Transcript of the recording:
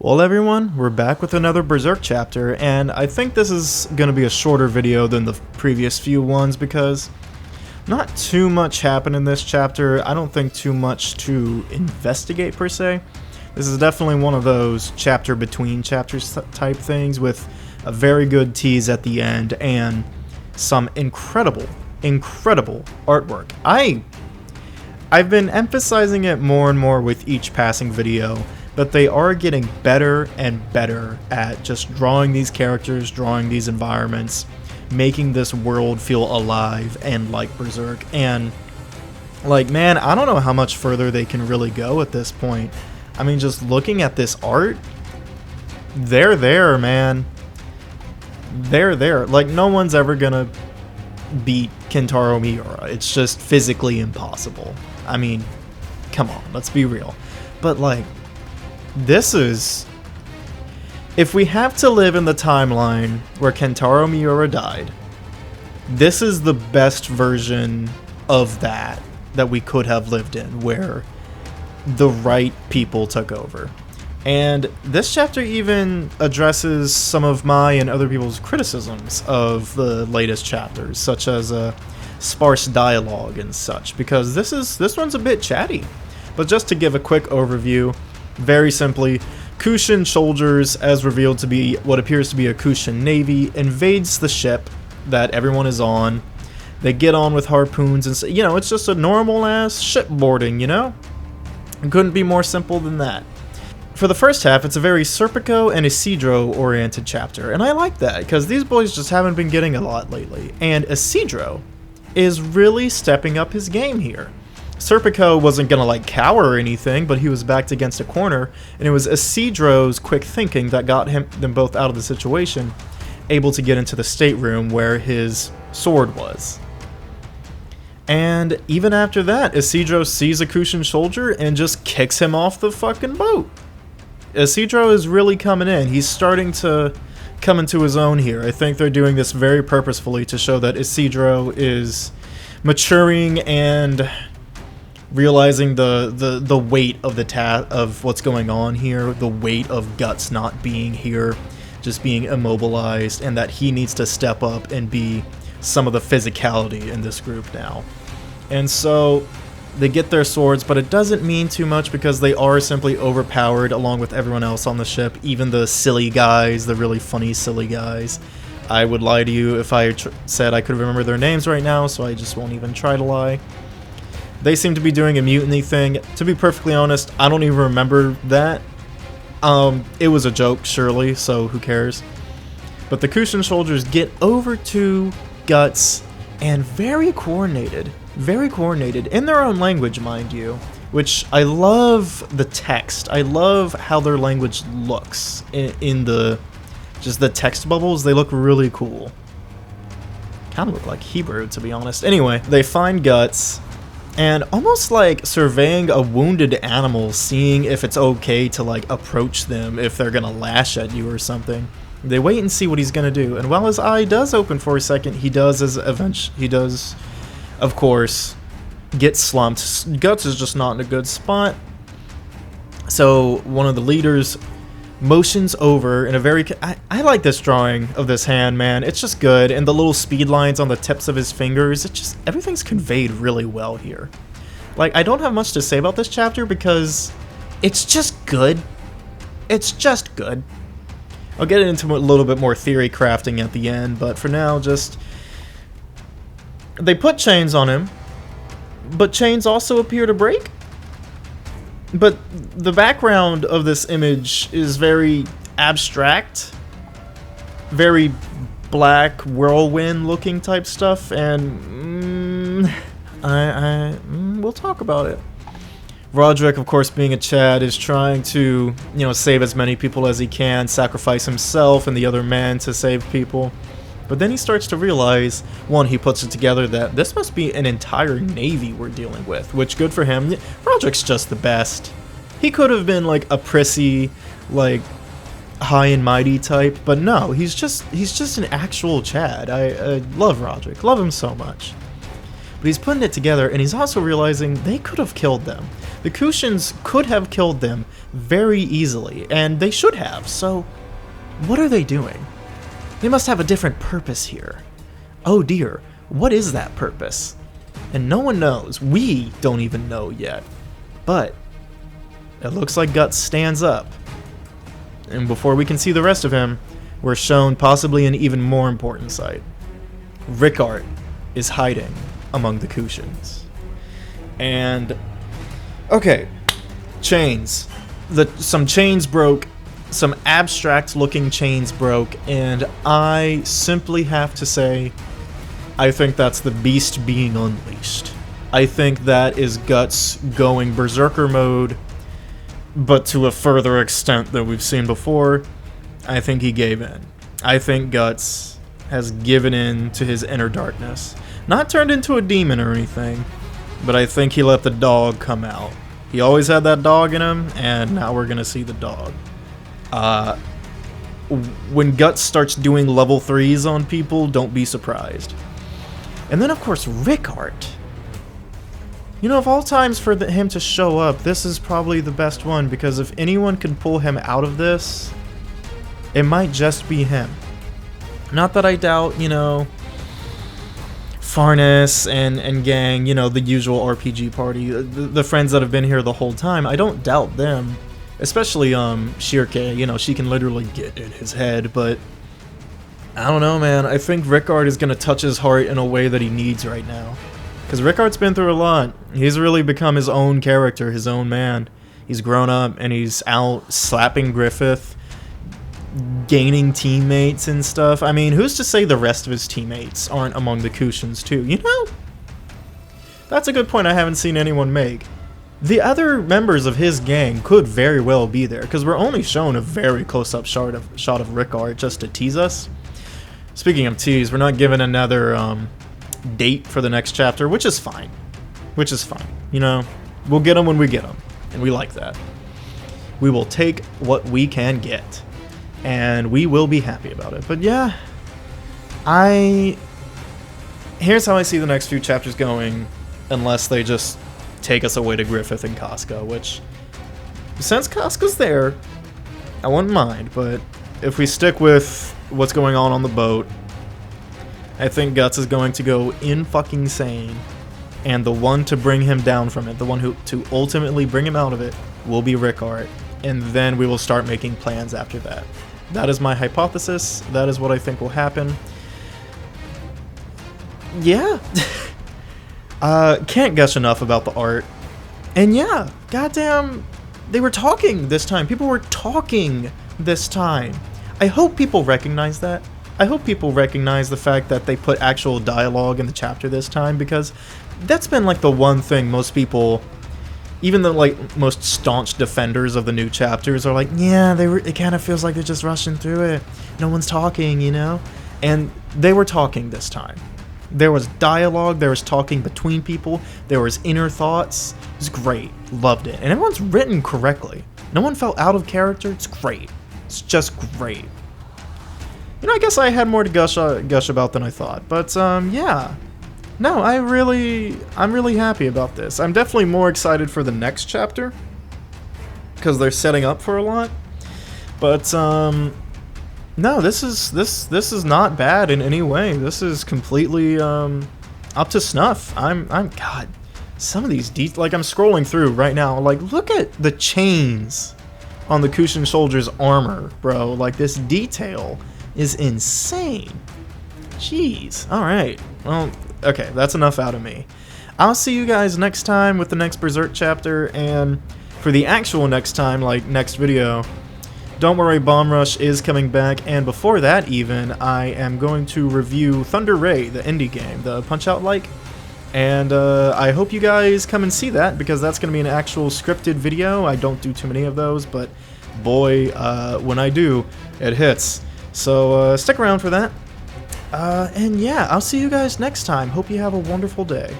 Well everyone, we're back with another Berserk chapter, and I think this is going to be a shorter video than the previous few ones because not too much happened in this chapter. I don't think too much to investigate per se. This is definitely one of those chapter between chapters type things with a very good tease at the end and some incredible artwork. I've been emphasizing it more and more with each passing video, but they are getting better and better at just drawing these characters, drawing these environments, making this world feel alive and like Berserk. And like, man, I don't know how much further they can really go at this point. I mean, just looking at this art, they're there, man. They're there. Like, no one's ever gonna beat Kentaro Miura. It's just physically impossible. I mean, come on, let's be real. But like, this is... if we have to live in the timeline where Kentaro Miura died, this is the best version of that we could have lived in, where the right people took over. And this chapter even addresses some of my and other people's criticisms of the latest chapters, such as sparse dialogue and such, because this one's a bit chatty. But just to give a quick overview, very simply, Kushin soldiers, as revealed to be what appears to be a Kushin navy, invades the ship that everyone is on. They get on with harpoons and, you know, it's just a normal ass shipboarding, you know? It couldn't be more simple than that. For the first half, it's a very Serpico and Isidro oriented chapter, and I like that because these boys just haven't been getting a lot lately. And Isidro is really stepping up his game here. Serpico wasn't gonna like cower or anything, but he was backed against a corner, and it was Isidro's quick thinking that got them both out of the situation, able to get into the stateroom where his sword was. And even after that, Isidro sees a Kushin soldier and just kicks him off the fucking boat. Isidro is really coming in. He's starting to come into his own here. I think they're doing this very purposefully to show that Isidro is maturing and realizing the weight of of what's going on here, the weight of Guts not being here, just being immobilized, and that he needs to step up and be some of the physicality in this group now. And so they get their swords, but it doesn't mean too much because they are simply overpowered along with everyone else on the ship, even the silly guys, the really funny silly guys. I would lie to you if I said I could remember their names right now, so I just won't even try to lie. They seem to be doing a mutiny thing. To be perfectly honest, I don't even remember that. It was a joke, surely, so who cares? But the Kushin soldiers get over to Guts, and very coordinated, in their own language, mind you, which I love the text. I love how their language looks in the text bubbles. They look really cool. Kind of look like Hebrew, to be honest. Anyway, they find Guts, and almost like surveying a wounded animal, seeing if it's okay to like approach them if they're gonna lash at you or something. They wait and see what he's gonna do, and while his eye does open for a second, he does, of course, get slumped. Guts is just not in a good spot. So one of the leaders motions over in a very... I like this drawing of this hand, man. It's just good, and the little speed lines on the tips of his fingers, it just... everything's conveyed really well here. Like, I don't have much to say about this chapter because it's just good. It's just good. I'll get into a little bit more theory crafting at the end, but for now, just... they put chains on him, but chains also appear to break. But the background of this image is very abstract, very black whirlwind looking type stuff, and we'll talk about it. Roderick, of course, being a Chad, is trying to, you know, save as many people as he can, sacrifice himself and the other men to save people. But then he starts to realize, one, he puts it together that this must be an entire navy we're dealing with, which, good for him. Roderick's just the best. He could have been like a prissy, like, high and mighty type, but no, he's just an actual Chad. I love Roderick, love him so much. But he's putting it together, and he's also realizing they could have killed them. The Kushans could have killed them very easily, and they should have, so what are they doing? They must have a different purpose here. Oh dear, what is that purpose? And no one knows. We don't even know yet. But it looks like Guts stands up. And before we can see the rest of him, we're shown possibly an even more important sight. Rickard is hiding among the Kushans. And okay, chains. Some chains broke, some abstract looking chains broke, and I simply have to say, I think that's the beast being unleashed. I think that is Guts going berserker mode, but to a further extent than we've seen before. I think he gave in. I think Guts has given in to his inner darkness. Not turned into a demon or anything, but I think he let the dog come out. He always had that dog in him, and now we're gonna see the dog. When Guts starts doing level 3s on people, don't be surprised. And then, of course, Rickard. You know, of all times for him to show up, this is probably the best one, because if anyone can pull him out of this, it might just be him. Not that I doubt, you know, Farnus and gang, you know, the usual RPG party, the friends that have been here the whole time. I don't doubt them. Especially Shirke, you know, she can literally get in his head, but I don't know, man. I think Rickard is going to touch his heart in a way that he needs right now. Because Rickard's been through a lot. He's really become his own character, his own man. He's grown up, and he's out slapping Griffith, gaining teammates and stuff. I mean, who's to say the rest of his teammates aren't among the Kushans too, you know? That's a good point I haven't seen anyone make. The other members of his gang could very well be there, because we're only shown a very close-up shot of Rickard just to tease us. Speaking of tease, we're not given another date for the next chapter, which is fine. Which is fine. You know, we'll get them when we get them, and we like that. We will take what we can get, and we will be happy about it. But yeah, here's how I see the next few chapters going, unless they just take us away to Griffith and Casca, which, since Casca's there, I wouldn't mind, but if we stick with what's going on the boat, I think Guts is going to go in-fucking-sane, and the one to bring him down from it, the one to ultimately bring him out of it, will be Rickard, and then we will start making plans after that. That is my hypothesis. That is what I think will happen. Yeah. Can't gush enough about the art. And yeah, goddamn, they were talking this time. People were talking this time. I hope people recognize that. I hope people recognize the fact that they put actual dialogue in the chapter this time, because that's been like the one thing most people, even the like most staunch defenders of the new chapters, are like, yeah, it kind of feels like they're just rushing through it. No one's talking, you know? And they were talking this time. There was dialogue, there was talking between people, there was inner thoughts. It was great. Loved it. And everyone's written correctly. No one felt out of character. It's great. It's just great. You know, I guess I had more to gush about than I thought. But, yeah. No, I'm really happy about this. I'm definitely more excited for the next chapter, because they're setting up for a lot. But, no, this is not bad in any way. This is completely up to snuff. God, some of these like I'm scrolling through right now. Like, look at the chains on the Kushan soldier's armor, bro. Like, this detail is insane. Jeez. All right. Well, okay, that's enough out of me. I'll see you guys next time with the next Berserk chapter, and for the actual next time, like next video, don't worry, Bomb Rush is coming back, and before that even, I am going to review Thunder Ray, the indie game, the Punch-Out-like, and I hope you guys come and see that, because that's going to be an actual scripted video. I don't do too many of those, but boy, when I do, it hits. So stick around for that, and yeah, I'll see you guys next time. Hope you have a wonderful day.